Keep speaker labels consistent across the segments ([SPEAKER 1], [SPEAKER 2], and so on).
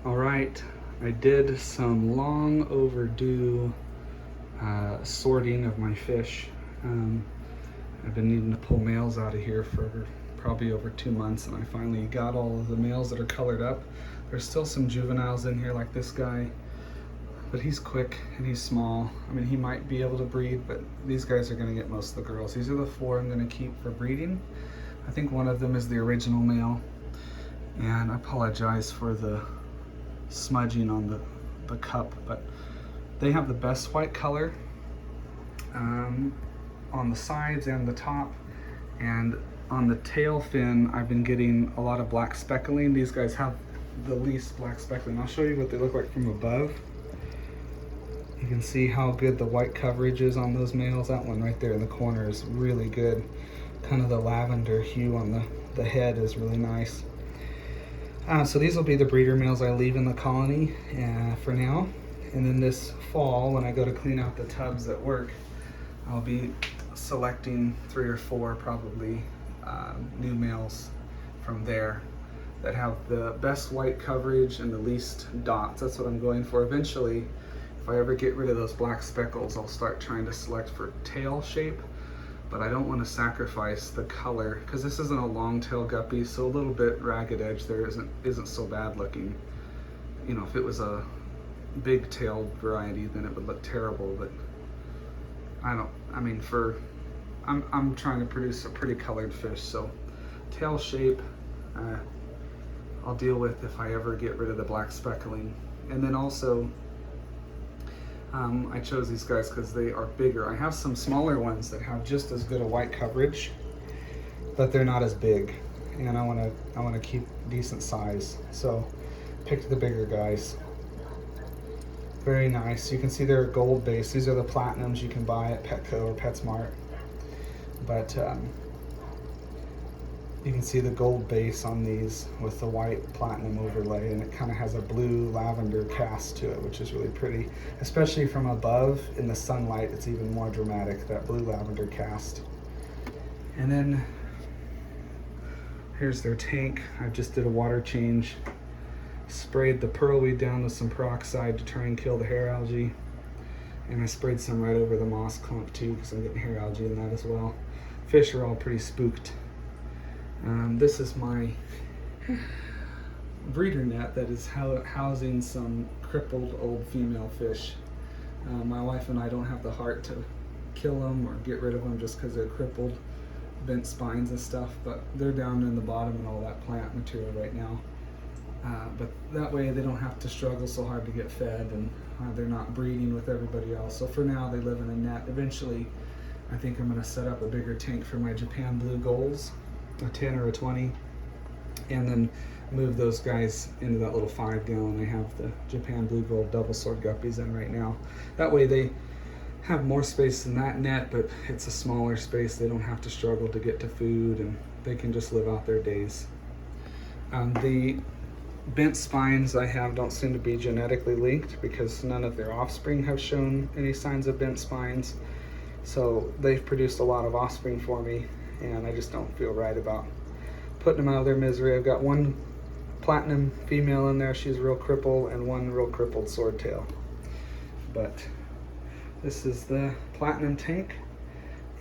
[SPEAKER 1] All right, I did some long overdue sorting of my fish. I've been needing to pull males out of here for probably over 2 months, and I finally got all of the males that are colored up. There's still some juveniles in here like this guy, but he's quick and he's small. I mean, he might be able to breed, but these guys are gonna get most of the girls. These are the 4 I'm gonna keep for breeding. I think one of them is the original male, and I apologize for the smudging on the cup, but they have the best white color on the sides and the top, and on the tail fin I've been getting a lot of black speckling. These guys have the least black speckling. I'll show you what they look like from above. You can see how good the white coverage is on those males. That one right there in the corner is really good. Kind of the lavender hue on the head is really nice. So these will be the breeder males I leave in the colony for now. And then this fall, when I go to clean out the tubs at work, I'll be selecting 3 or 4 probably new males from there that have the best white coverage and the least dots. That's what I'm going for. Eventually, if I ever get rid of those black speckles, I'll start trying to select for tail shape. But I don't want to sacrifice the color, because this isn't a long tail guppy, so a little bit ragged edge there isn't so bad looking. You know, if it was a big tailed variety, then it would look terrible. But I'm trying to produce a pretty colored fish, so tail shape I'll deal with if I ever get rid of the black speckling. And then also I chose these guys because they are bigger. I have some smaller ones that have just as good a white coverage, but they're not as big, and I want to keep decent size, so picked the bigger guys. Very nice. You can see they're gold base. These are the platinums you can buy at Petco or PetSmart, but you can see the gold base on these with the white platinum overlay, and it kind of has a blue lavender cast to it, which is really pretty. Especially from above in the sunlight, it's even more dramatic, that blue lavender cast. And then here's their tank. I just did a water change. Sprayed the pearlweed down with some peroxide to try and kill the hair algae. And I sprayed some right over the moss clump too, because I'm getting hair algae in that as well. Fish are all pretty spooked. This is my breeder net that is housing some crippled old female fish. My wife and I don't have the heart to kill them or get rid of them just because they're crippled, bent spines and stuff, but they're down in the bottom and all that plant material right now. But that way they don't have to struggle so hard to get fed, and they're not breeding with everybody else. So for now they live in a net. Eventually I think I'm going to set up a bigger tank for my Japan blue gulls, a 10 or a 20, and then move those guys into that little 5-gallon. I have the Japan blue gold double sword guppies in right now. That way they have more space in that net, but it's a smaller space. They don't have to struggle to get to food, and they can just live out their days. The bent spines I have don't seem to be genetically linked, because none of their offspring have shown any signs of bent spines. So they've produced a lot of offspring for me, and I just don't feel right about putting them out of their misery. I've got one platinum female in there, she's real crippled, and one real crippled swordtail. But this is the platinum tank,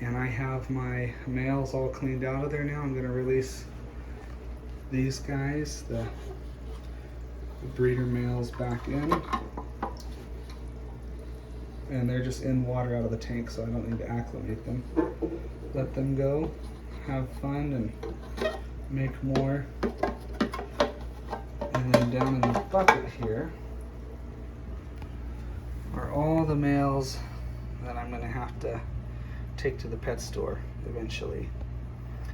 [SPEAKER 1] and I have my males all cleaned out of there now. I'm going to release these guys, the breeder males, back in, and they're just in water out of the tank, so I don't need to acclimate them. Let them go, have fun, and make more. And then down in the bucket here are all the males that I'm going to have to take to the pet store eventually.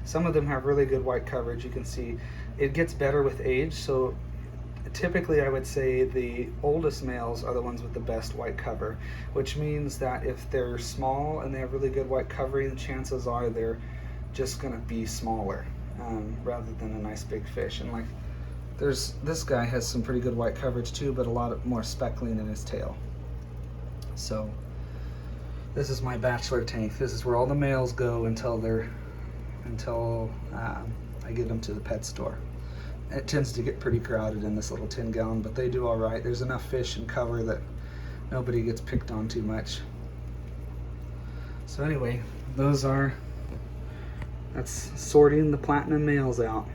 [SPEAKER 1] Some of them have really good white coverage. You can see it gets better with age, so typically I would say the oldest males are the ones with the best white cover, which means that if they're small and they have really good white covering, chances are they're just going to be smaller rather than a nice big fish. And like this guy has some pretty good white coverage too, but a lot more speckling in his tail. So this is my bachelor tank. This is where all the males go until I get them to the pet store. it tends to get pretty crowded in this little 10-gallon, but they do all right. There's enough fish and cover that nobody gets picked on too much. So anyway, that's sorting the platinum males out.